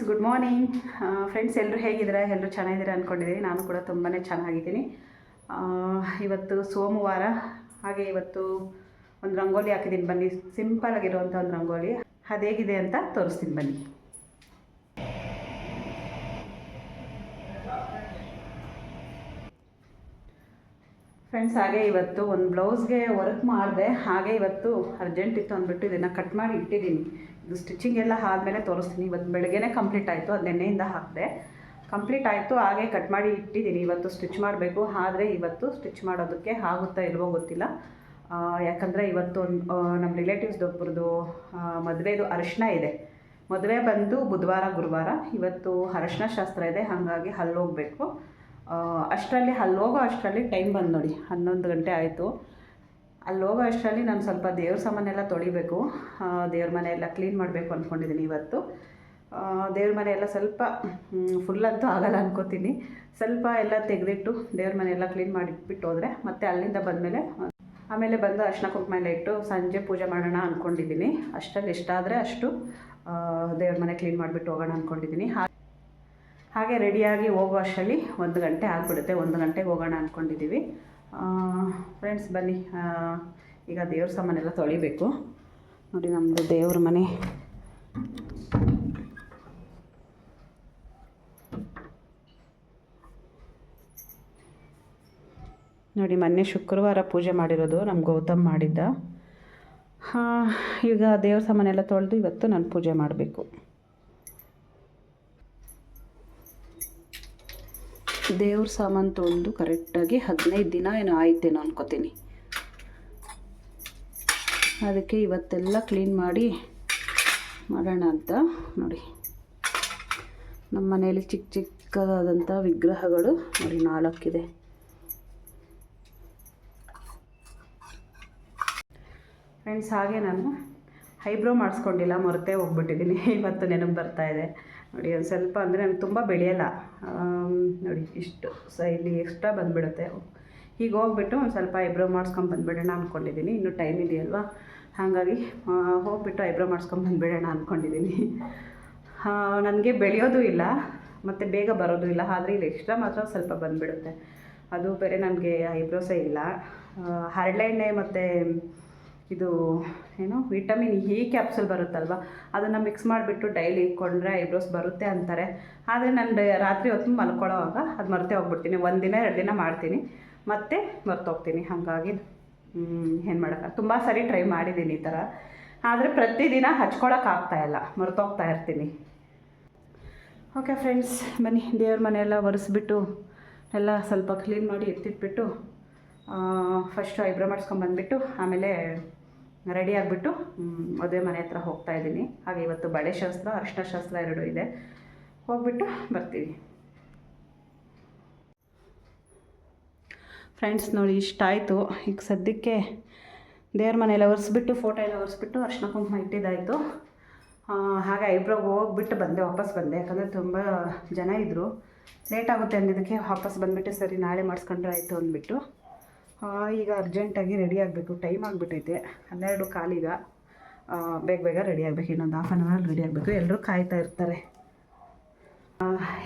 Good morning friends. ಎಲ್ಲರೂ ಹೇಗಿದ್ದೀರಾ? ಎಲ್ಲರೂ ಚೆನ್ನಾಗಿದ್ದೀರಾ ಅಂದ್ಕೊಂಡಿದ್ದೀನಿ. ನಾನು ಕೂಡ ತುಂಬಾ ಚೆನ್ನಾಗಿದ್ದೀನಿ. ಇವತ್ತು ಸೋಮವಾರ, ಹಾಗೆ ಇವತ್ತು ಒಂದು ರಂಗೋಲಿ ಹಾಕಿದ್ದೀನಿ. ಬನ್ನಿ, ಸಿಂಪಲ್ ಆಗಿರುವಂಥ ಒಂದು ರಂಗೋಲಿ, ಅದು ಹೇಗಿದೆ ಅಂತ ತೋರಿಸ್ತೀನಿ ಬನ್ನಿ. ಫ್ರೆಂಡ್ಸ್, ಹಾಗೆ ಇವತ್ತು ಒಂದು ಬ್ಲೌಸ್ಗೆ ವರ್ಕ್ ಮಾಡಿದೆ. ಹಾಗೆ ಇವತ್ತು ಅರ್ಜೆಂಟ್ ಇತ್ತು ಅಂದ್ಬಿಟ್ಟು ಇದನ್ನು ಕಟ್ ಮಾಡಿ ಇಟ್ಟಿದ್ದೀನಿ. ಇದು ಸ್ಟಿಚಿಂಗ್ ಎಲ್ಲ ಆದಮೇಲೆ ತೋರಿಸ್ತೀನಿ. ಇವತ್ತು ಬೆಳಗ್ಗೆನೇ ಕಂಪ್ಲೀಟ್ ಆಯಿತು, ಅದು ನೆನ್ನೆಯಿಂದ ಹಾಕಿದೆ. ಕಂಪ್ಲೀಟ್ ಆಯಿತು, ಹಾಗೆ ಕಟ್ ಮಾಡಿ ಇಟ್ಟಿದ್ದೀನಿ. ಇವತ್ತು ಸ್ಟಿಚ್ ಮಾಡಬೇಕು. ಆದರೆ ಇವತ್ತು ಸ್ಟಿಚ್ ಮಾಡೋದಕ್ಕೆ ಆಗುತ್ತಾ ಇಲ್ವೋ ಗೊತ್ತಿಲ್ಲ. ಯಾಕಂದರೆ ಇವತ್ತು ನಮ್ಮ ರಿಲೇಟಿವ್ಸ್ದೊಬ್ಬರದು ಮದುವೆದು ಅರಿಶಿನ ಇದೆ. ಮದುವೆ ಬಂದು ಬುಧವಾರ ಗುರುವಾರ, ಇವತ್ತು ಅರಿಶಿನ ಶಾಸ್ತ್ರ ಇದೆ. ಹಾಗಾಗಿ ಅಲ್ಲಿ ಹೋಗಬೇಕು. ಅಷ್ಟರಲ್ಲಿ ಅಲ್ಲಿ ಹೋಗೋ ಅಷ್ಟರಲ್ಲಿ ಟೈಮ್ ಬಂದು ನೋಡಿ 11 ಗಂಟೆ ಆಯಿತು. ಅಲ್ಲಿ ಹೋಗೋ ಅಷ್ಟರಲ್ಲಿ ನಾನು ಸ್ವಲ್ಪ ದೇವ್ರ ಸಾಮಾನೆಲ್ಲ ತೊಳಿಬೇಕು. ದೇವ್ರ ಮನೆಯೆಲ್ಲ ಕ್ಲೀನ್ ಮಾಡಬೇಕು ಅಂದ್ಕೊಂಡಿದ್ದೀನಿ ಇವತ್ತು. ದೇವ್ರ ಮನೆಯೆಲ್ಲ ಸ್ವಲ್ಪ ಫುಲ್ ಅಂತೂ ಆಗಲ್ಲ ಅನ್ಕೋತೀನಿ. ಸ್ವಲ್ಪ ಎಲ್ಲ ತೆಗೆದಿಟ್ಟು ದೇವ್ರ ಮನೆಯೆಲ್ಲ ಕ್ಲೀನ್ ಮಾಡಿಟ್ಬಿಟ್ಟು ಹೋದರೆ ಮತ್ತೆ ಅಲ್ಲಿಂದ ಬಂದಮೇಲೆ ಆಮೇಲೆ ಬಂದು ಅರಿಶಿನ ಕುಂಕುಮ ಎಲ್ಲ ಇಟ್ಟು ಸಂಜೆ ಪೂಜೆ ಮಾಡೋಣ ಅಂದ್ಕೊಂಡಿದ್ದೀನಿ. ಅಷ್ಟರಲ್ಲಿ ಎಷ್ಟಾದರೆ ಅಷ್ಟು ದೇವ್ರ ಮನೆ ಕ್ಲೀನ್ ಮಾಡಿಬಿಟ್ಟು ಹೋಗೋಣ ಅಂದ್ಕೊಂಡಿದ್ದೀನಿ. ಹಾಗೆ ರೆಡಿಯಾಗಿ ಹೋಗೋ ಅಷ್ಟರಲ್ಲಿ 1 ಗಂಟೆ ಆಗಿಬಿಡುತ್ತೆ. 1 ಗಂಟೆಗೆ ಹೋಗೋಣ ಅಂದ್ಕೊಂಡಿದ್ದೀವಿ. ಫ್ರೆಂಡ್ಸ್ ಬನ್ನಿ, ಈಗ ದೇವ್ರ ಸಾಮಾನೆಲ್ಲ ತೊಳಿಬೇಕು. ನೋಡಿ, ನಮ್ಮದು ದೇವ್ರ ಮನೆ. ನೋಡಿ, ಮೊನ್ನೆ ಶುಕ್ರವಾರ ಪೂಜೆ ಮಾಡಿರೋದು ನಮ್ಮ ಗೌತಮ್ ಮಾಡಿದ್ದ. ಈಗ ದೇವ್ರ ಸಾಮಾನೆಲ್ಲ ತೊಳೆದು ಇವತ್ತು ನಾನು ಪೂಜೆ ಮಾಡಬೇಕು. ದೇವ್ರ ಸಾಮಾನು ತೊಳೆದು ಕರೆಕ್ಟಾಗಿ 15 ದಿನ ಏನೋ ಆಯ್ತೇನೋ ಅನ್ಕೋತೀನಿ. ಅದಕ್ಕೆ ಇವತ್ತೆಲ್ಲ ಕ್ಲೀನ್ ಮಾಡಿ ಮಾಡೋಣ ಅಂತ. ನೋಡಿ, ನಮ್ಮ ಮನೆಯಲ್ಲಿ ಚಿಕ್ಕ ಚಿಕ್ಕದಾದಂಥ ವಿಗ್ರಹಗಳು ನೋಡಿ 4 ಇದೆ. ಫ್ರೆಂಡ್ಸ್, ಹಾಗೆ ನಾನು ಐಬ್ರೋ ಮಾಡಿಸ್ಕೊಂಡಿಲ್ಲ, ಮರೆತೇ ಹೋಗ್ಬಿಟ್ಟಿದ್ದೀನಿ. ಇವತ್ತು ನೆನಪು ಬರ್ತಾಯಿದೆ. ನೋಡಿ, ಒಂದು ಸ್ವಲ್ಪ ಅಂದರೆ ನನಗೆ ತುಂಬ ಬೆಳೆಯಲ್ಲ. ನೋಡಿ, ಇಷ್ಟು ಇಲ್ಲಿ ಎಕ್ಸ್ಟ್ರಾ ಬಂದುಬಿಡುತ್ತೆ. ಈಗ ಹೋಗ್ಬಿಟ್ಟು ಒಂದು ಸ್ವಲ್ಪ ಐಬ್ರೋ ಮಾಡಿಸ್ಕೊಂಡು ಬಂದುಬಿಡೋಣ ಅಂದ್ಕೊಂಡಿದ್ದೀನಿ. ಇನ್ನೂ ಟೈಮ್ ಇದೆಯಲ್ವ, ಹಾಗಾಗಿ ಹೋಗ್ಬಿಟ್ಟು ಐಬ್ರೋ ಮಾಡಿಸ್ಕೊಂಡು ಬಂದುಬಿಡೋಣ ಅಂದ್ಕೊಂಡಿದ್ದೀನಿ. ನನಗೆ ಬೆಳೆಯೋದು ಇಲ್ಲ ಮತ್ತು ಬೇಗ ಬರೋದು ಇಲ್ಲ. ಆದರೆ ಇಲ್ಲಿ ಎಕ್ಸ್ಟ್ರಾ ಮಾತ್ರ ಸ್ವಲ್ಪ ಬಂದುಬಿಡುತ್ತೆ. ಅದು ಬೇರೆ ನನಗೆ ಐಬ್ರೋಸೇ ಇಲ್ಲ. ಹರಳೆಣ್ಣೆ ಮತ್ತು ಇದು ಏನು ವಿಟಮಿನ್ ಇ ಕ್ಯಾಪ್ಸೂಲ್ ಬರುತ್ತಲ್ವ, ಅದನ್ನು ಮಿಕ್ಸ್ ಮಾಡಿಬಿಟ್ಟು ಡೈಲಿ ಇಟ್ಕೊಂಡ್ರೆ ಐಬ್ರೋಸ್ ಬರುತ್ತೆ ಅಂತಾರೆ. ಆದರೆ ನಾನು ರಾತ್ರಿ ಹೊತ್ತು ಮಲ್ಕೊಳ್ಳೋವಾಗ ಅದು ಮರೆತೇ ಹೋಗ್ಬಿಡ್ತೀನಿ. 1 ದಿನ 2 ದಿನ ಮಾಡ್ತೀನಿ, ಮತ್ತೆ ಮರ್ತೋಗ್ತೀನಿ. ಹಾಗಾಗಿ ಏನು ಮಾಡೋಕ್ಕೆ, ತುಂಬ ಸರಿ ಟ್ರೈ ಮಾಡಿದ್ದೀನಿ ಈ ಥರ. ಆದರೆ ಪ್ರತಿದಿನ ಹಚ್ಕೊಳ್ಳೋಕ್ಕಾಗ್ತಾಯಿಲ್ಲ, ಮರ್ತೋಗ್ತಾ ಇರ್ತೀನಿ. ಓಕೆ ಫ್ರೆಂಡ್ಸ್, ಬನ್ನಿ, ದೇವ್ರ ಮನೆಯೆಲ್ಲ ಒರೆಸ್ಬಿಟ್ಟು ಎಲ್ಲ ಸ್ವಲ್ಪ ಕ್ಲೀನ್ ಮಾಡಿ ಎತ್ತಿಟ್ಬಿಟ್ಟು ಫಸ್ಟು ಐಬ್ರೋ ಮಾಡಿಸ್ಕೊಂಬಂದ್ಬಿಟ್ಟು ಆಮೇಲೆ ರೆಡಿ ಆಗಿಬಿಟ್ಟು ಮದುವೆ ಮನೆ ಹತ್ರ ಹೋಗ್ತಾಯಿದ್ದೀನಿ. ಹಾಗೆ ಇವತ್ತು ಬಳೆ ಶಾಸ್ತ್ರ, ಅರಿಶಿನ ಶಾಸ್ತ್ರ 2 ಇದೆ. ಹೋಗ್ಬಿಟ್ಟು ಬರ್ತೀವಿ. ಫ್ರೆಂಡ್ಸ್, ನೋಡಿ, ಇಷ್ಟಾಯಿತು. ಈಗ ಸದ್ಯಕ್ಕೆ ದೇವ್ರ ಮನೆಯೆಲ್ಲ ಒರೆಸ್ಬಿಟ್ಟು ಫೋಟೋ ಎಲ್ಲ ಒರೆಸ್ಬಿಟ್ಟು ಅರಿಶಿನ ಕುಂಕುಮ ಇಟ್ಟಿದ್ದಾಯಿತು. ಹಾಗೆ ಐಬ್ರೋಗೆ ಹೋಗ್ಬಿಟ್ಟು ಬಂದೆ, ವಾಪಸ್ ಬಂದೆ. ಯಾಕಂದರೆ ತುಂಬ ಜನ ಇದ್ದರು, ಲೇಟ್ ಆಗುತ್ತೆ ಅಂದಿದ್ದಕ್ಕೆ ವಾಪಸ್ ಬಂದುಬಿಟ್ಟು ಸರಿ ನಾಳೆ ಮಾಡಿಸ್ಕೊಂಡ್ರೆ ಆಯಿತು ಅಂದ್ಬಿಟ್ಟು ಈಗ ಅರ್ಜೆಂಟಾಗಿ ರೆಡಿ ಆಗಬೇಕು. ಟೈಮ್ ಆಗಿಬಿಟ್ಟೈತೆ 12 ಕಾಲಿಗ. ಬೇಗ ಬೇಗ ರೆಡಿ ಆಗಬೇಕು. ಇನ್ನೊಂದು ½ ಆನ್ ಅವರ್ ರೆಡಿ ಆಗಬೇಕು. ಎಲ್ಲರೂ ಕಾಯ್ತಾ ಇರ್ತಾರೆ.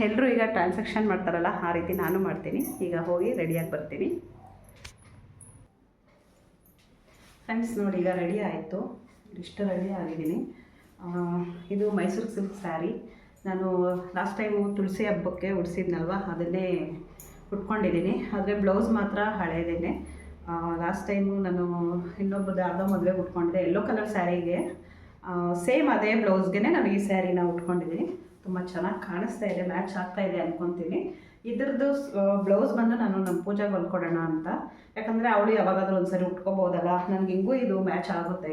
ಎಲ್ಲರೂ ಈಗ ಟ್ರಾನ್ಸಾಕ್ಷನ್ ಮಾಡ್ತಾರಲ್ಲ, ಆ ರೀತಿ ನಾನು ಮಾಡ್ತೀನಿ. ಈಗ ಹೋಗಿ ರೆಡಿಯಾಗಿ ಬರ್ತೀನಿ. ಫ್ರೆಂಡ್ಸ್, ನೋಡಿ, ಈಗ ರೆಡಿ ಆಯಿತು. ಇಷ್ಟು ರೆಡಿ ಆಗಿದ್ದೀನಿ. ಇದು ಮೈಸೂರು ಸಿಲ್ಕ್ ಸ್ಯಾರಿ. ನಾನು ಲಾಸ್ಟ್ ಟೈಮು ತುಳಸಿ ಹಬ್ಬಕ್ಕೆ ಉಡಿಸಿದ್ನಲ್ವ, ಅದನ್ನೇ ಉಟ್ಕೊಂಡಿದ್ದೀನಿ. ಆದರೆ ಬ್ಲೌಸ್ ಮಾತ್ರ ಹಳೇದೇನೆ. ಲಾಸ್ಟ್ ಟೈಮು ನಾನು ಇನ್ನೊಬ್ಬರು ಯಾರ್ದೋ ಮದುವೆಗೆ ಉಟ್ಕೊಂಡಿದ್ದೆ, ಯೆಲ್ಲೋ ಕಲರ್ ಸ್ಯಾರಿಗೆ. ಸೇಮ್ ಅದೇ ಬ್ಲೌಸ್ಗೆ ನಾನು ಈ ಸ್ಯಾರಿನ ಉಟ್ಕೊಂಡಿದ್ದೀನಿ. ತುಂಬ ಚೆನ್ನಾಗಿ ಕಾಣಿಸ್ತಾ ಇದೆ, ಮ್ಯಾಚ್ ಆಗ್ತಾ ಇದೆ ಅಂದ್ಕೊತೀನಿ. ಇದ್ರದ್ದು ಬ್ಲೌಸ್ ಬಂದು ನಾನು ನಮ್ಮ ಪೂಜೆಗೆ ಹೊಲ್ಕೊಡೋಣ ಅಂತ. ಯಾಕಂದರೆ ಅವಳು ಯಾವಾಗಾದರೂ ಒಂದು ಸರಿ ಉಟ್ಕೋಬೋದಲ್ಲ. ನನಗೆ ಹಿಂಗೂ ಇದು ಮ್ಯಾಚ್ ಆಗುತ್ತೆ.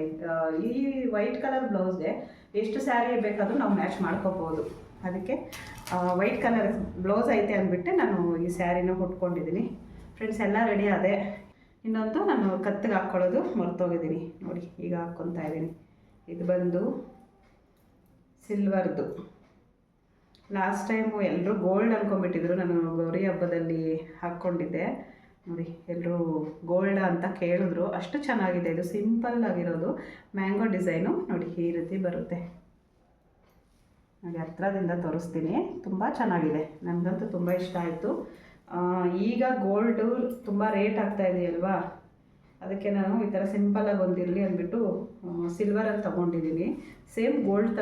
ಈ ವೈಟ್ ಕಲರ್ ಬ್ಲೌಸ್ಗೆ ಎಷ್ಟು ಸ್ಯಾರಿ ಬೇಕಾದರೂ ನಾವು ಮ್ಯಾಚ್ ಮಾಡ್ಕೋಬೋದು. ಅದಕ್ಕೆ ವೈಟ್ ಕಲರ್ ಬ್ಲೌಸ್ ಐತೆ ಅಂದ್ಬಿಟ್ಟು ನಾನು ಈ ಸ್ಯಾರಿನ ಉಟ್ಕೊಂಡಿದ್ದೀನಿ. ಫ್ರೆಂಡ್ಸ್, ಎಲ್ಲ ರೆಡಿ ಆದೆ. ಇನ್ನೊಂದು ನಾನು ಕತ್ತಿಗೆ ಹಾಕ್ಕೊಳ್ಳೋದು ಮರ್ತೋಗಿದ್ದೀನಿ. ನೋಡಿ, ಈಗ ಹಾಕ್ಕೊತಾ ಇದ್ದೀನಿ. ಇದು ಬಂದು ಸಿಲ್ವರ್ದು. ಲಾಸ್ಟ್ ಟೈಮು ಎಲ್ಲರೂ ಗೋಲ್ಡ್ ಅಂದ್ಕೊಂಡ್ಬಿಟ್ಟಿದ್ರು. ನಾನು ಗೌರಿ ಹಬ್ಬದಲ್ಲಿ ಹಾಕ್ಕೊಂಡಿದ್ದೆ. ನೋಡಿ, ಎಲ್ಲರೂ ಗೋಲ್ಡ್ ಅಂತ ಕೇಳಿದ್ರು. ಅಷ್ಟು ಚೆನ್ನಾಗಿದೆ. ಇದು ಸಿಂಪಲ್ ಆಗಿರೋದು ಮ್ಯಾಂಗೋ ಡಿಸೈನು. ನೋಡಿ, ಈ ರೀತಿ ಬರುತ್ತೆ. ಹಾಗೆ ಹತ್ರದಿಂದ ತೋರಿಸ್ತೀನಿ. ತುಂಬ ಚೆನ್ನಾಗಿದೆ, ನನಗಂತೂ ತುಂಬ ಇಷ್ಟ ಆಯಿತು. ಈಗ ಗೋಲ್ಡು ತುಂಬ ರೇಟ್ ಆಗ್ತಾ ಇದೆಯಲ್ವಾ, ಅದಕ್ಕೆ ನಾನು ಈ ಥರ ಸಿಂಪಲಾಗಿ ಒಂದಿರಲಿ ಅಂದ್ಬಿಟ್ಟು ಸಿಲ್ವರಲ್ಲಿ ತೊಗೊಂಡಿದ್ದೀನಿ. ಸೇಮ್ ಗೋಲ್ಡ್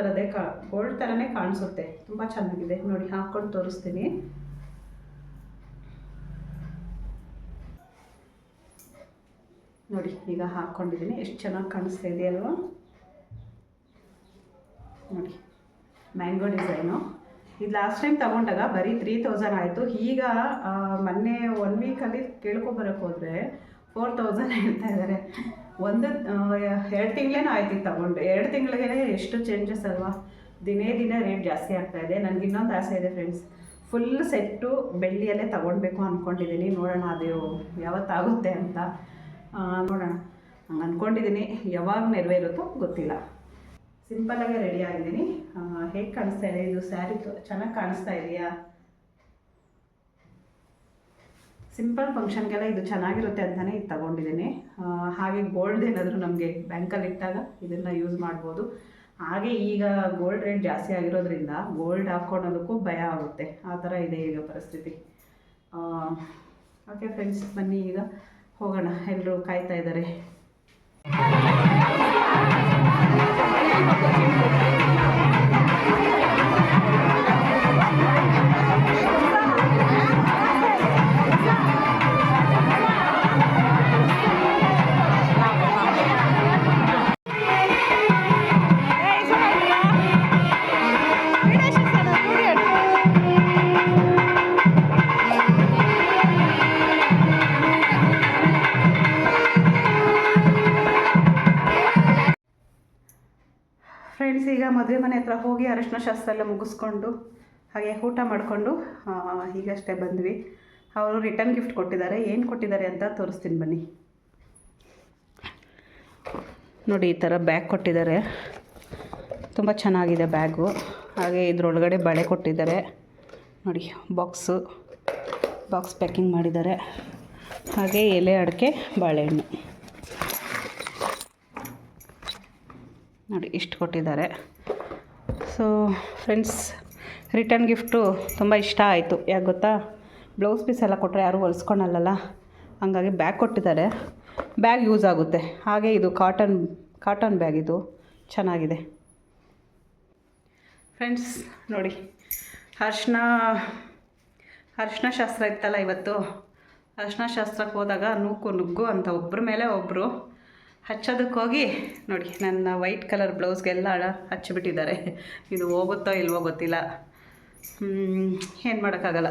ಥರನೇ ಕಾಣಿಸುತ್ತೆ, ತುಂಬ ಚೆನ್ನಾಗಿದೆ. ನೋಡಿ ಹಾಕ್ಕೊಂಡು ತೋರಿಸ್ತೀನಿ. ನೋಡಿ ಈಗ ಹಾಕ್ಕೊಂಡಿದ್ದೀನಿ, ಎಷ್ಟು ಚೆನ್ನಾಗಿ ಕಾಣಿಸ್ತಾ ಇದೆಯಲ್ವಾ. ನೋಡಿ ಮ್ಯಾಂಗೋ ಡಿಸೈನು. ಇದು ಲಾಸ್ಟ್ ಟೈಮ್ ತೊಗೊಂಡಾಗ ಬರೀ 3000 ಆಯಿತು. ಈಗ ಮೊನ್ನೆ 1 ವೀಕಲ್ಲಿ ಕೇಳ್ಕೊಬರೋಕ್ಕೆ ಹೋದರೆ 4000 ಹೇಳ್ತಾ ಇದ್ದಾರೆ. 2 ತಿಂಗಳೇನೋ ಆಯ್ತು ತಗೊಂಡು. 2 ತಿಂಗಳಿಗೆ ಎಷ್ಟು ಚೇಂಜಸ್ ಅಲ್ವಾ. ದಿನೇ ರೇಟ್ ಜಾಸ್ತಿ ಆಗ್ತಾಯಿದೆ. ನನಗೆ ಇನ್ನೊಂದು ಆಸೆ ಇದೆ ಫ್ರೆಂಡ್ಸ್, ಫುಲ್ ಸೆಟ್ಟು ಬೆಳ್ಳಿಯಲ್ಲೇ ತೊಗೊಳ್ಬೇಕು ಅಂದ್ಕೊಂಡಿದ್ದೀನಿ. ನೋಡೋಣ ಅದು ಯಾವತ್ತಾಗುತ್ತೆ ಅಂತ ನೋಡೋಣ. ಹಂಗೆ ಅಂದ್ಕೊಂಡಿದ್ದೀನಿ, ಯಾವಾಗ ನೆರವೇರುತ್ತೋ ಗೊತ್ತಿಲ್ಲ. ಸಿಂಪಲಾಗೆ ರೆಡಿ ಆಗಿದ್ದೀನಿ. ಹೇಗೆ ಕಾಣಿಸ್ತಾ ಇದೆ ಇದು ಸ್ಯಾರಿ? ಚೆನ್ನಾಗಿ ಕಾಣಿಸ್ತಾ ಇದೆಯಾ? ಸಿಂಪಲ್ ಫಂಕ್ಷನ್ಗೆಲ್ಲ ಇದು ಚೆನ್ನಾಗಿರುತ್ತೆ ಅಂತಲೇ ಇದು ತೊಗೊಂಡಿದ್ದೀನಿ. ಹಾಗೆ ಗೋಲ್ಡ್ ಏನಾದರೂ ನಮಗೆ ಬ್ಯಾಂಕಲ್ಲಿ ಇಟ್ಟಾಗ ಇದನ್ನು ಯೂಸ್ ಮಾಡ್ಬೋದು. ಹಾಗೆ ಈಗ ಗೋಲ್ಡ್ ರೇಟ್ ಜಾಸ್ತಿ ಆಗಿರೋದ್ರಿಂದ ಗೋಲ್ಡ್ ಹಾಕ್ಕೊಳೋದಕ್ಕೂ ಭಯ ಆಗುತ್ತೆ. ಆ ಥರ ಇದೆ ಈಗ ಪರಿಸ್ಥಿತಿ. ಓಕೆ ಫ್ರೆಂಡ್ಸ್, ಬನ್ನಿ ಈಗ ಹೋಗೋಣ. ಎಲ್ಲರೂ ಕಾಯ್ತಾ ಇದ್ದಾರೆ. ಫ್ರೆಂಡ್ಸ್, ಈಗ ಮದುವೆ ಮನೆ ಹತ್ರ ಹೋಗಿ ಅರಶಿನ ಶಾಸ್ತ್ರ ಎಲ್ಲ ಮುಗಿಸ್ಕೊಂಡು ಹಾಗೆ ಊಟ ಮಾಡಿಕೊಂಡು ಈಗಷ್ಟೇ ಬಂದ್ವಿ. ಅವರು ರಿಟರ್ನ್ ಗಿಫ್ಟ್ ಕೊಟ್ಟಿದ್ದಾರೆ. ಏನು ಕೊಟ್ಟಿದ್ದಾರೆ ಅಂತ ತೋರಿಸ್ತೀನಿ ಬನ್ನಿ. ನೋಡಿ, ಈ ಥರ ಬ್ಯಾಗ್ ಕೊಟ್ಟಿದ್ದಾರೆ. ತುಂಬ ಚೆನ್ನಾಗಿದೆ ಬ್ಯಾಗು. ಹಾಗೆ ಇದರೊಳಗಡೆ ಬಳೆ ಕೊಟ್ಟಿದ್ದಾರೆ. ನೋಡಿ, ಬಾಕ್ಸ್ ಪ್ಯಾಕಿಂಗ್ ಮಾಡಿದ್ದಾರೆ. ಹಾಗೆ ಎಲೆ ಅಡಿಕೆ ಬಾಳೆಹಣ್ಣು ನೋಡಿ ಇಷ್ಟು ಕೊಟ್ಟಿದ್ದಾರೆ. ಸೊ ಫ್ರೆಂಡ್ಸ್, ರಿಟರ್ನ್ ಗಿಫ್ಟು ತುಂಬ ಇಷ್ಟ ಆಯಿತು. ಯಾಕೆ ಗೊತ್ತಾ, ಬ್ಲೌಸ್ ಪೀಸ್ ಎಲ್ಲ ಕೊಟ್ಟರೆ ಯಾರೂ ಹೊಲಿಸ್ಕೊಳಲ್ಲ, ಹಾಗಾಗಿ ಬ್ಯಾಗ್ ಕೊಟ್ಟಿದ್ದಾರೆ. ಬ್ಯಾಗ್ ಯೂಸ್ ಆಗುತ್ತೆ. ಹಾಗೆ ಇದು ಕಾಟನ್ ಬ್ಯಾಗ್, ಇದು ಚೆನ್ನಾಗಿದೆ. ಫ್ರೆಂಡ್ಸ್ ನೋಡಿ, ಅರಿಶಿನ ಶಾಸ್ತ್ರ ಇತ್ತಲ್ಲ ಇವತ್ತು. ಅರಿಶಿನ ಶಾಸ್ತ್ರಕ್ಕೆ ಹೋದಾಗ ನುಗ್ಗು ಅಂತ ಒಬ್ಬರ ಮೇಲೆ ಒಬ್ಬರು ಹಚ್ಚೋದಕ್ಕೆ ಹೋಗಿ ನೋಡಿ ನನ್ನ ವೈಟ್ ಕಲರ್ ಬ್ಲೌಸ್ಗೆಲ್ಲ ಹಚ್ಚಿಬಿಟ್ಟಿದ್ದಾರೆ. ಇದು ಹೋಗುತ್ತೋ ಇಲ್ವೋ ಗೊತ್ತಿಲ್ಲ. ಏನು ಮಾಡೋಕ್ಕಾಗಲ್ಲ,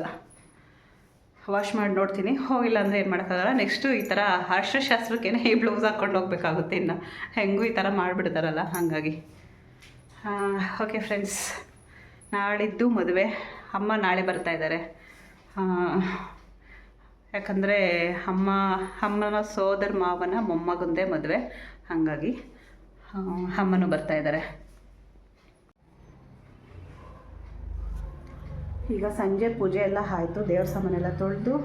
ವಾಶ್ ಮಾಡಿ ನೋಡ್ತೀನಿ. ಹೋಗಿಲ್ಲ ಅಂದರೆ ಏನು ಮಾಡೋಕ್ಕಾಗಲ್ಲ. ನೆಕ್ಸ್ಟು ಈ ಥರ ಅರಿಶಿನ ಶಾಸ್ತ್ರಕ್ಕೇನೆ ಈ ಬ್ಲೌಸ್ ಹಾಕ್ಕೊಂಡು ಹೋಗ್ಬೇಕಾಗುತ್ತೆ. ಇನ್ನು ಹೆಂಗೂ ಈ ಥರ ಮಾಡಿಬಿಡ್ತಾರಲ್ಲ, ಹಾಗಾಗಿ. ಓಕೆ ಫ್ರೆಂಡ್ಸ್, ನಾಳಿದ್ದು ಮದುವೆ. ಅಮ್ಮ ನಾಳೆ ಬರ್ತಾಯಿದ್ದಾರೆ. ಯಾಕಂದರೆ ಅಮ್ಮನ ಸೋದರ ಮಾವನ ಮೊಮ್ಮಗಂದೇ ಮದುವೆ, ಹಾಗಾಗಿ ಅಮ್ಮನೂ ಬರ್ತಾಯಿದ್ದಾರೆ. ಈಗ ಸಂಜೆ ಪೂಜೆ ಎಲ್ಲ ಆಯಿತು. ದೇವ್ರ ಸಾಮಾನೆಲ್ಲ ತೊಳೆದು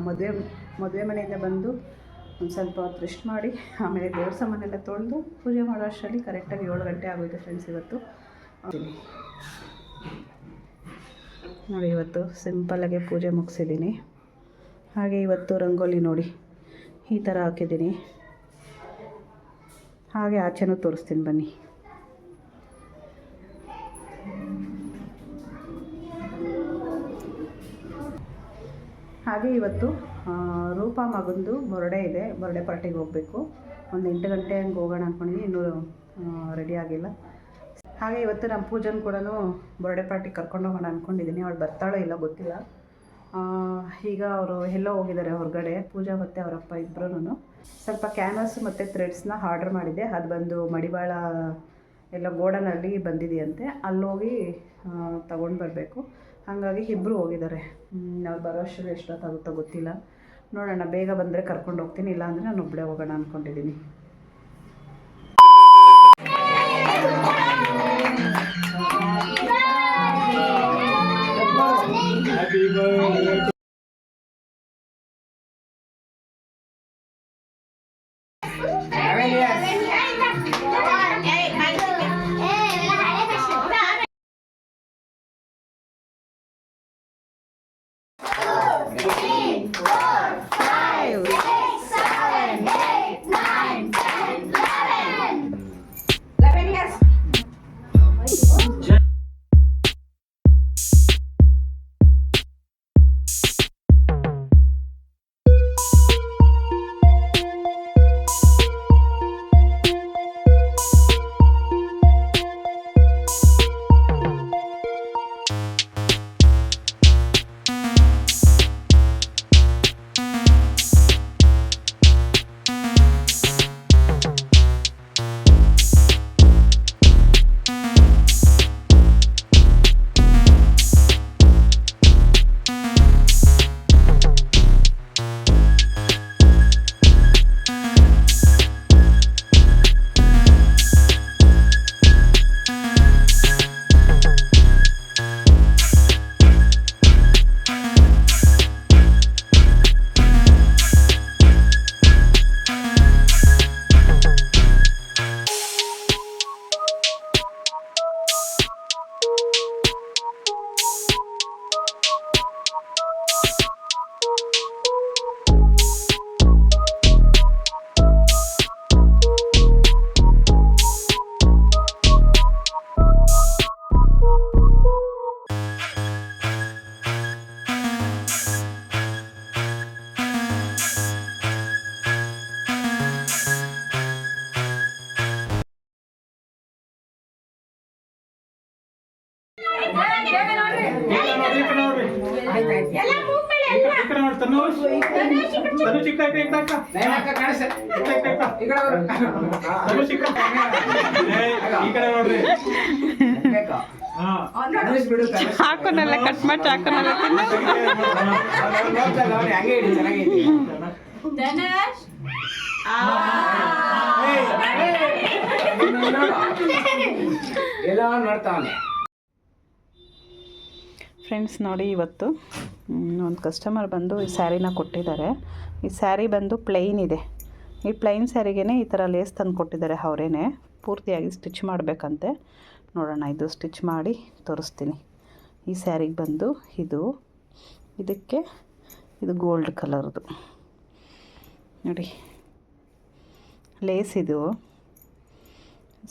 ಮದುವೆ ಮನೆಯಿಂದ ಬಂದು ಒಂದು ಸ್ವಲ್ಪ ಹೊತ್ತು ರೆಸ್ಟ್ ಮಾಡಿ ಆಮೇಲೆ ದೇವ್ರ ಸಾಮಾನೆಲ್ಲ ತೊಳೆದು ಪೂಜೆ ಮಾಡೋ ಅಷ್ಟರಲ್ಲಿ ಕರೆಕ್ಟಾಗಿ 7 ಗಂಟೆ ಆಗೋಯ್ತು ಫ್ರೆಂಡ್ಸ್. ಇವತ್ತು ನೋಡಿ, ಇವತ್ತು ಸಿಂಪಲ್ಲಾಗೆ ಪೂಜೆ ಮುಗಿಸಿದ್ದೀನಿ. ಹಾಗೆ ಇವತ್ತು ರಂಗೋಲಿ ನೋಡಿ ಈ ಥರ ಹಾಕಿದ್ದೀನಿ. ಹಾಗೆ ಆಚೆನೂ ತೋರಿಸ್ತೀನಿ ಬನ್ನಿ. ಹಾಗೆ ಇವತ್ತು ರೂಪಾ ಮಗಂದು ಬರ್ಡೇ ಇದೆ. ಬರ್ಡೇ ಪಾರ್ಟಿಗೆ ಹೋಗಬೇಕು. ಒಂದು 8 ಗಂಟೆ ಹಂಗೆ ಹೋಗೋಣ ಅಂದ್ಕೊಂಡಿದ್ದೀನಿ. ಇನ್ನೂ ರೆಡಿ ಆಗಿಲ್ಲ. ಹಾಗೆ ಇವತ್ತು ನಮ್ಮ ಪೂಜನ್ ಕೂಡ ಬರ್ಡೇ ಪಾರ್ಟಿಗೆ ಕರ್ಕೊಂಡು ಹೋಗೋಣ ಅಂದ್ಕೊಂಡಿದ್ದೀನಿ. ಅವಳು ಬರ್ತಾಳೋ ಇಲ್ಲ ಗೊತ್ತಿಲ್ಲ. ಈಗ ಅವರು ಎಲ್ಲೋ ಹೋಗಿದ್ದಾರೆ ಹೊರಗಡೆ. ಪೂಜಾ ಮತ್ತು ಅವರಪ್ಪ ಇಬ್ಬರೂ. ಸ್ವಲ್ಪ ಕ್ಯಾನ್ವಾಸ್ ಮತ್ತು ಥ್ರೆಡ್ಸ್ನ ಆರ್ಡ್ರ್ ಮಾಡಿದ್ದೆ. ಅದು ಬಂದು ಮಡಿವಾಳ ಎಲ್ಲ ಗೋಡನಲ್ಲಿ ಬಂದಿದೆಯಂತೆ. ಅಲ್ಲೋಗಿ ತಗೊಂಡು ಬರಬೇಕು. ಹಾಗಾಗಿ ಇಬ್ಬರು ಹೋಗಿದ್ದಾರೆ. ನಾವು ಬರೋ ಅಷ್ಟರಲ್ಲಿ ಎಷ್ಟೊತ್ತಾಗುತ್ತೋ ಗೊತ್ತಿಲ್ಲ. ನೋಡೋಣ, ಬೇಗ ಬಂದರೆ ಕರ್ಕೊಂಡು ಹೋಗ್ತೀನಿ, ಇಲ್ಲಾಂದರೆ ನಾನು ಒಬ್ಬಳೇ ಹೋಗೋಣ ಅಂದ್ಕೊಂಡಿದ್ದೀನಿ. ಚಾಕುನೆಲ್ಲ ಕಟ್ ಮಾಡಿ ಚಾಕುನೆಲ್ಲ ಫ್ರೆಂಡ್ಸ್ ನೋಡಿ, ಇವತ್ತು ಒಂದು ಕಸ್ಟಮರ್ ಬಂದು ಈ ಸ್ಯಾರಿನ ಕೊಟ್ಟಿದ್ದಾರೆ. ಈ ಸ್ಯಾರಿ ಬಂದು ಪ್ಲೈನ್ ಇದೆ. ಈ ಪ್ಲೈನ್ ಸ್ಯಾರಿಗೇ ಈ ಥರ ಲೇಸ್ ತಂದು ಕೊಟ್ಟಿದ್ದಾರೆ. ಅವರೇನೆ ಪೂರ್ತಿಯಾಗಿ ಸ್ಟಿಚ್ ಮಾಡಬೇಕಂತೆ. ನೋಡೋಣ, ಇದು ಸ್ಟಿಚ್ ಮಾಡಿ ತೋರಿಸ್ತೀನಿ. ಈ ಸ್ಯಾರಿಗೆ ಬಂದು ಇದಕ್ಕೆ ಇದು ಗೋಲ್ಡ್ ಕಲರ್ದು ನೋಡಿ ಲೇಸ್. ಇದು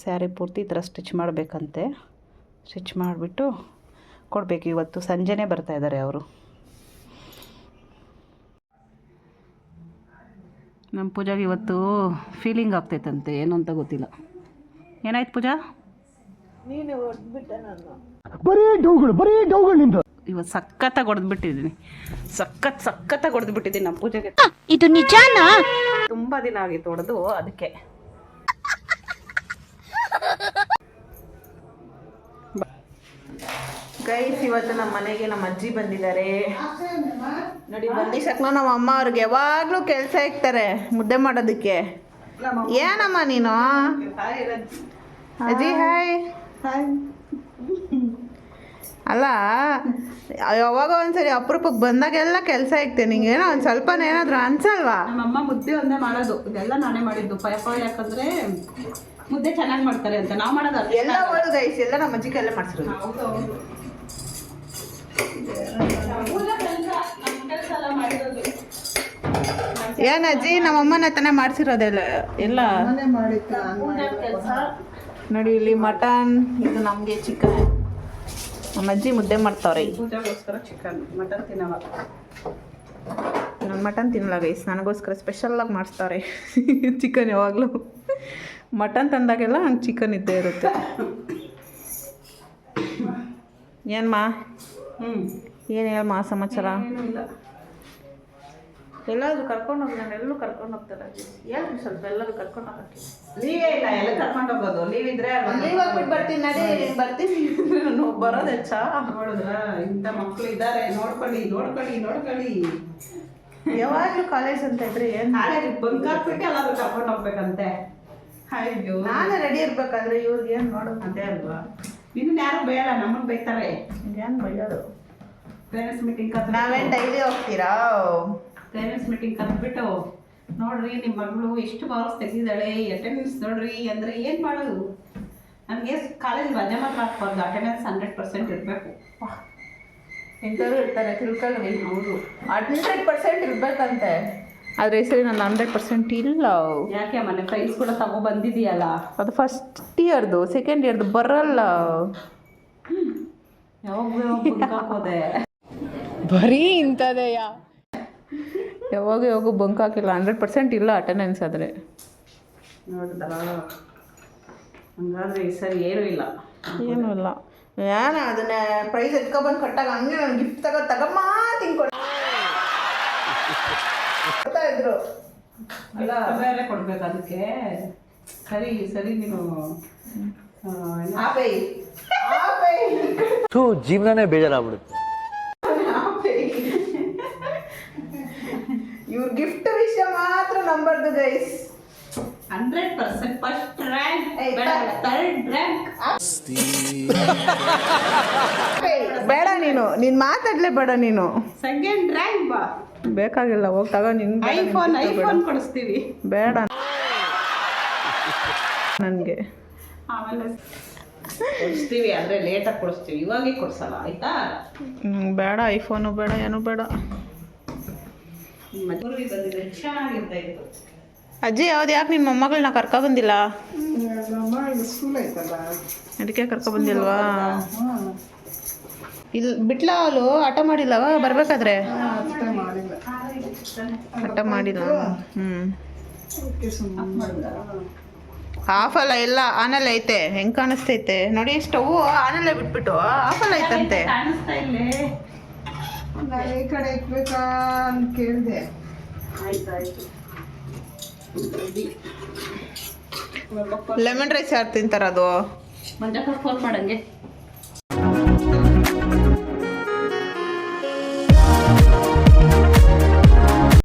ಸ್ಯಾರಿ ಪೂರ್ತಿ ಈ ಥರ ಸ್ಟಿಚ್ ಮಾಡಬೇಕಂತೆ. ಸ್ಟಿಚ್ ಮಾಡಿಬಿಟ್ಟು ಕೊಡಬೇಕು. ಇವತ್ತು ಸಂಜೆನೇ ಬರ್ತಾಯಿದ್ದಾರೆ ಅವರು. ನಮ್ಮ ಪೂಜಾಗೆ ಇವತ್ತು ಫೀಲಿಂಗ್ ಆಗ್ತೈತಂತೆ, ಏನು ಅಂತ ಗೊತ್ತಿಲ್ಲ. ಏನಾಯ್ತು ಪೂಜಾ? ಇವತ್ತು ಸಖತ್ತಾಗಿ ಹೊಡೆದ್ಬಿಟ್ಟಿದ್ದೀನಿ. ಸಖತ್ತಾಗಿ ಹೊಡೆದ್ಬಿಟ್ಟಿದ್ದೀನಿ ನಮ್ಮ ಪೂಜೆಗೆ. ಇದು ನಿಜಾನಾ? ತುಂಬ ದಿನ ಆಗಿತ್ತು ಹೊಡೆದು, ಅದಕ್ಕೆ. ಗೈಸ್, ಇವತ್ತು ನಮ್ಮ ಮನೆಗೆ ನಮ್ಮ ಅಜ್ಜಿ ಬಂದಿದ್ದಾರೆ ನೋಡಿ. ಬಂದಿಸಕ್ನ ನಮ್ಮ ಅಮ್ಮ ಅವ್ರಿಗೆ ಯಾವಾಗಲೂ ಕೆಲಸ ಇಕ್ತಾರೆ ಮುದ್ದೆ ಮಾಡೋದಕ್ಕೆ. ಏನಮ್ಮ ನೀನು? ಅಜ್ಜಿ ಹಾಯ್. ಅಲ್ಲ, ಯಾವಾಗ ಒಂದ್ಸರಿ ಅಪರೂಪಕ್ಕೆ ಬಂದಾಗೆಲ್ಲ ಕೆಲಸ ಇಕ್ತೇನೆ. ನಿಂಗೆ ಏನೋ ಒಂದು ಸ್ವಲ್ಪ ಏನಾದರೂ ಅನ್ಸಲ್ವಾ? ನಮ್ಮಮ್ಮ ಮುದ್ದೆ ಒಂದೇ ಮಾಡೋದು, ಇದೆಲ್ಲ ನಾನೇ ಮಾಡಿದ್ದು. ಪಯಪ ಯಾಕಂದ್ರೆ ಮುದ್ದೆ ಚೆನ್ನಾಗಿ ಮಾಡ್ತಾರೆ ಅಂತ ನಾವು ಮಾಡೋದು ಎಲ್ಲ ಒಳ್ಳೆ ಗೈಸ್, ಎಲ್ಲ ನಮ್ಮ ಅಜ್ಜಿ ಕೈಯಲ್ಲೇ ಮಾಡ್ಸಿರೋದು. ಏನ್ ಅಜ್ಜಿ, ನಮ್ಮಮ್ಮನ ತಾನೇ ಮಾಡ್ಸಿರೋದೆಲ್ಲ ಎಲ್ಲ ನೋಡಿ. ಇಲ್ಲಿ ಮಟನ್, ಇದು ನಮಗೆ ಚಿಕನ್. ನಮ್ಮ ಅಜ್ಜಿ ಮುದ್ದೆ ಮಾಡ್ತಾವ್ರೆ. ಪೂಜೆಗೋಸ್ಕರ ಚಿಕನ್, ಮಟನ್ ತಿನ್ನಲ್ಲ. ನಾನು ಮಟನ್ ತಿನ್ನಲ್ಲ ಗೈಸ್, ನನಗೋಸ್ಕರ ಸ್ಪೆಷಲಾಗಿ ಮಾಡಿಸ್ತಾರೆ ಚಿಕನ್. ಯಾವಾಗಲೂ ಮಟನ್ ತಂದಾಗೆಲ್ಲ ಹಂಗೆ ಚಿಕನ್ ಇದ್ದೇ ಇರುತ್ತೆ. ಏನ್ಮಾ? ಏನು ಹೇಳಮ್ಮ ಸಮಾಚಾರ? ಎಲ್ಲಾದ್ರೂ ಕರ್ಕೊಂಡು ಹೋಗಿ. ನಾನು ಎಲ್ಲೂ ಕರ್ಕೊಂಡು ಹೋಗ್ತಾರೆ. ಹೇಳ್ತೀನಿ ಸ್ವಲ್ಪ, ಎಲ್ಲರೂ ಕರ್ಕೊಂಡು ಹೋಗಕ್ಕೆ. ಲೀವೇ ಇಲ್ಲ, ಎಲ್ಲ ಕರ್ಕೊಂಡು ಹೋಗೋದು. ಲೀವ್ ಇದ್ರೆ ಲೀವ್ ಹಾಕ್ಬಿಟ್ಟು ಬರ್ತೀನಿ, ನಡಿ ಬರ್ತೀನಿ. ನಾನು ಬರೋದು ಹೆಚ್ಚಾ? ನೋಡಿದ್ರ ಇಂಥ ಮಕ್ಕಳು ಇದ್ದಾರೆ, ನೋಡ್ಕೊಳ್ಳಿ. ಯಾವಾಗಲೂ ಕಾಲೇಜ್ ಅಂತ ಇದ್ರೆ ಏನು? ಕಾಲೇಜ್ ಬಂಕ್ ಹಾಕ್ಬಿಟ್ಟು ಎಲ್ಲಾದ್ರೂ ಕರ್ಕೊಂಡು ಹೋಗ್ಬೇಕಂತೆ. ಅಯ್ಯೋ, ನಾನೇ ರೆಡಿ ಇರ್ಬೇಕಾದ್ರೆ ಇವ್ರಿಗೆ ಏನು ನೋಡೋದು? ಅದೇ ಅಲ್ವಾ? ನಿನ್ನ ಯಾರು ಬೇಡ, ನಮ್ಮನ್ನು ಬೈತಾರೆ. ಏನು ಬೈಯೋದು? ಪೇರೆಂಟ್ಸ್ ಮೀಟಿಂಗ್ ಕತ್ ನಾವೇನು ಡೈಲಿ ಹೋಗ್ತೀರಾ? ಪೇರೆಂಟ್ಸ್ ಮೀಟಿಂಗ್ ಕತ್ಬಿಟ್ಟು ನೋಡ್ರಿ ನಿಮ್ಮ ಮಗಳು ಎಷ್ಟು ಮಾರ್ಕ್ಸ್ ತೆಗೆದಿದ್ದಾಳೆ, ಅಟೆಂಡೆನ್ಸ್ ನೋಡ್ರಿ ಅಂದರೆ ಏನು ಮಾಡೋದು? ನನಗೆ ಕಾಲೇಜ್ ರಜೆ ಮಾತ್ರ ಹಾಕ್ಬಾರ್ದು, ಅಟೆಂಡೆನ್ಸ್ 100% ಇರಬೇಕು. ಇಂಥವ್ರು ಇರ್ತಾರೆ, ತಿಳ್ಕೊಳ್ಳಿ. ಹೌದು, 100% ಇರ್ಬೇಕಂತೆ. ಆದರೆ ಈ ಸರಿ ನಾನು 100% ಇಲ್ಲ. ಯಾಕೆ ಮೊನ್ನೆ ಪ್ರೈಸ್ ಕೂಡ ತಗೋ ಬಂದಿದೆಯಲ್ಲ? ಅದು ಫಸ್ಟ್ ಇಯರ್ದು, ಸೆಕೆಂಡ್ ಇಯರ್ದು ಬರಲ್ಲ. ಯಾವಾಗ ಬರೀ ಇಂಥದೆಯ. ಯಾವಾಗ ಬಂಕ್ ಹಾಕಿಲ್ಲ. 100% ಇಲ್ಲ ಅಟೆಂಡೆನ್ಸ್. ಆದರೆ ನೋಡಿದಲ್ಲ, ಹಂಗಾದ್ರೆ ಈ ಸರಿ ಏನೂ ಇಲ್ಲ. ಏನೂ ಇಲ್ಲ. ಏನು ಅದನ್ನ ಪ್ರೈಸ್ ಎತ್ಕೊಬಂದು ಕಟ್ಟಾಗ ಹಂಗೆ ನಾನು ಗಿಫ್ಟ್ ತಗಮ್ಮ ತಿನ್ಕೊಡ್ತಾ ಇದ್ರು. ಅಲ್ಲ, ಬೇರೆ ಕೊಡ್ಬೇಕು ಅದಕ್ಕೆ. ಸರಿ ನೀನು ಜೀವನನೇ ಬೇಜಾರಾಗ್ಬಿಡುತ್ತೆ. ಇವ್ರ ಗಿಫ್ಟ್ ವಿಷಯ ಮಾತ್ರ ನಂಬರ್ದು guys. 100% first rank, third rank. ಬೇಡ, ನೀನು ಮಾತಾಡ್ಲೇ ಬೇಡ. ನೀನು ಸೆಕೆಂಡ್ ರ್ಯಾಂಕ್ ಬಾ. ಬೇಕಾಗಿಲ್ಲ, ಹೋಗಿ ತಗೋ. ನಿನ್ ಐಫೋನ್ ಕೊಡಿಸ್ತೀವಿ. ಬೇಡ ನನಗೆ. ಆಮೇಲೆ ಕೊಡಿಸ್ತೀವಿ, ಆದರೆ ಲೇಟಾಗಿ ಕೊಡಿಸ್ತೀವಿ, ಇವಾಗೇ ಕೊಡ್ಸಲ್ಲ, ಆಯ್ತಾ? ಬೇಡ, ಐಫೋನು ಬೇಡ, ಏನೂ ಬೇಡ. ಮದುವೆ ಬಂದಿದೆ, ಚೆನ್ನಾಗಿರ್ತಾ ಇತ್ತು. ಅಜ್ಜಿ, ಯಾವ್ದು ಯಾಕೆ ನಿಮ್ಮ ಮೊಮ್ಮಗಳನ್ನ ಕರ್ಕೊಬಂದಿಲ್ಲ? ಸ್ಕೂಲ್ ಐತಲ್ಲ, ಅದಕ್ಕೆ ಕರ್ಕೊಬಂದಿಲ್ವಾ? ಇಲ್ಲಿ ಬಿಟ್ಲ ಅವಳು? ಆಟ ಮಾಡಿಲ್ಲವ ಬರ್ಬೇಕಾದ್ರೆ? ಆಟ ಮಾಡಿಲ್ಲ. ಆಫಲ್ಲ ಎಲ್ಲ ಆನಲ್ಲ ಐತೆ. ಹೆಂಗ್ ಕಾಣಿಸ್ತೈತೆ ನೋಡಿ. ಸ್ಟವ್ ಆನಲ್ಲೇ ಬಿಟ್ಬಿಟ್ಟು ಆಫಲ್ಲ ಐತಂತೆ. ನಾನು ಈ ಕಡೆ ಇಕ್ಬೇಕಾ ಅಂತ ಕೇಳಿದೆ. ಆಯ್ತು ಲೆಮನ್ ರೈಸ್ ಯಾರು ತಿಂತಾರ ಅದು? ಮಂಜಕ್ಕ ಫೋನ್ ಮಾಡಂಗೆ